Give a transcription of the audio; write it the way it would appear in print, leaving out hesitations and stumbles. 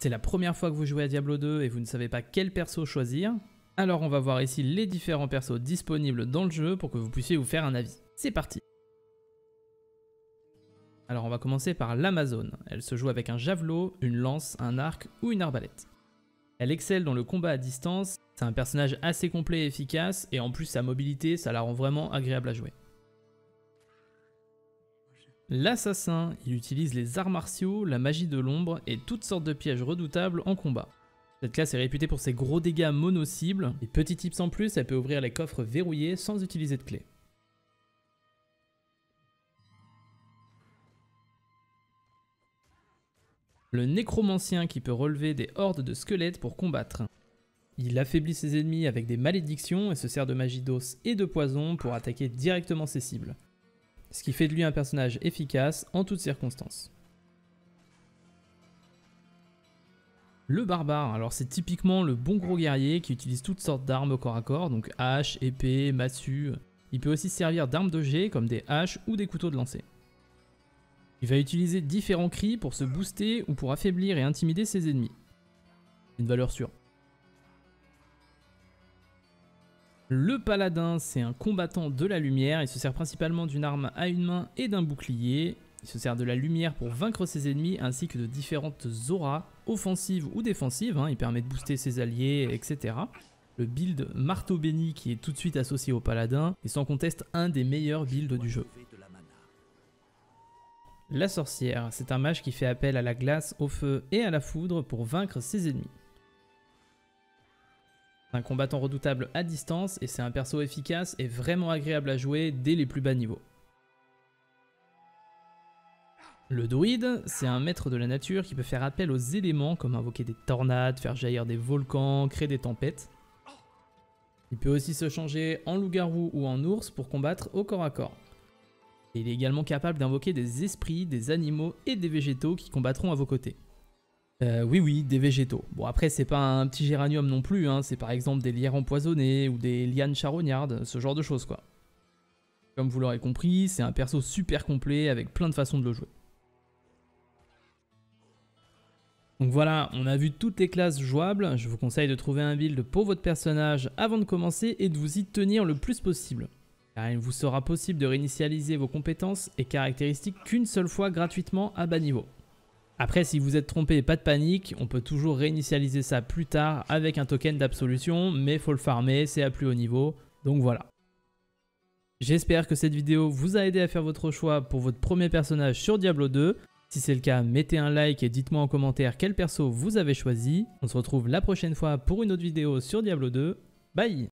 C'est la première fois que vous jouez à Diablo 2 et vous ne savez pas quel perso choisir, alors on va voir ici les différents persos disponibles dans le jeu pour que vous puissiez vous faire un avis. C'est parti! Alors on va commencer par l'Amazone. Elle se joue avec un javelot, une lance, un arc ou une arbalète. Elle excelle dans le combat à distance, c'est un personnage assez complet et efficace, et en plus sa mobilité, ça la rend vraiment agréable à jouer. L'assassin, il utilise les arts martiaux, la magie de l'ombre et toutes sortes de pièges redoutables en combat. Cette classe est réputée pour ses gros dégâts mono-cibles, et petit tips en plus, elle peut ouvrir les coffres verrouillés sans utiliser de clé. Le nécromancien qui peut relever des hordes de squelettes pour combattre. Il affaiblit ses ennemis avec des malédictions et se sert de magie d'os et de poison pour attaquer directement ses cibles. Ce qui fait de lui un personnage efficace en toutes circonstances. Le barbare, alors c'est typiquement le bon gros guerrier qui utilise toutes sortes d'armes au corps à corps, donc hache, épée, massue. Il peut aussi servir d'armes de jet comme des haches ou des couteaux de lancer. Il va utiliser différents cris pour se booster ou pour affaiblir et intimider ses ennemis. Une valeur sûre. Le paladin, c'est un combattant de la lumière, il se sert principalement d'une arme à une main et d'un bouclier. Il se sert de la lumière pour vaincre ses ennemis ainsi que de différentes auras, offensives ou défensives, il permet de booster ses alliés, etc. Le build marteau béni qui est tout de suite associé au paladin est sans conteste un des meilleurs builds du jeu. La sorcière, c'est un mage qui fait appel à la glace, au feu et à la foudre pour vaincre ses ennemis. Un combattant redoutable à distance et c'est un perso efficace et vraiment agréable à jouer dès les plus bas niveaux. Le druide, c'est un maître de la nature qui peut faire appel aux éléments comme invoquer des tornades, faire jaillir des volcans, créer des tempêtes. Il peut aussi se changer en loup-garou ou en ours pour combattre au corps à corps. Et il est également capable d'invoquer des esprits, des animaux et des végétaux qui combattront à vos côtés. Oui, des végétaux. Bon après c'est pas un petit géranium non plus, c'est par exemple des lierres empoisonnées ou des lianes charognardes, ce genre de choses quoi. Comme vous l'aurez compris, c'est un perso super complet avec plein de façons de le jouer. Donc voilà, on a vu toutes les classes jouables, je vous conseille de trouver un build pour votre personnage avant de commencer et de vous y tenir le plus possible. Car il vous sera possible de réinitialiser vos compétences et caractéristiques qu'une seule fois gratuitement à bas niveau. Après, si vous êtes trompé, pas de panique, on peut toujours réinitialiser ça plus tard avec un token d'absolution, mais faut le farmer, c'est à plus haut niveau, donc voilà. J'espère que cette vidéo vous a aidé à faire votre choix pour votre premier personnage sur Diablo 2. Si c'est le cas, mettez un like et dites-moi en commentaire quel perso vous avez choisi. On se retrouve la prochaine fois pour une autre vidéo sur Diablo 2. Bye!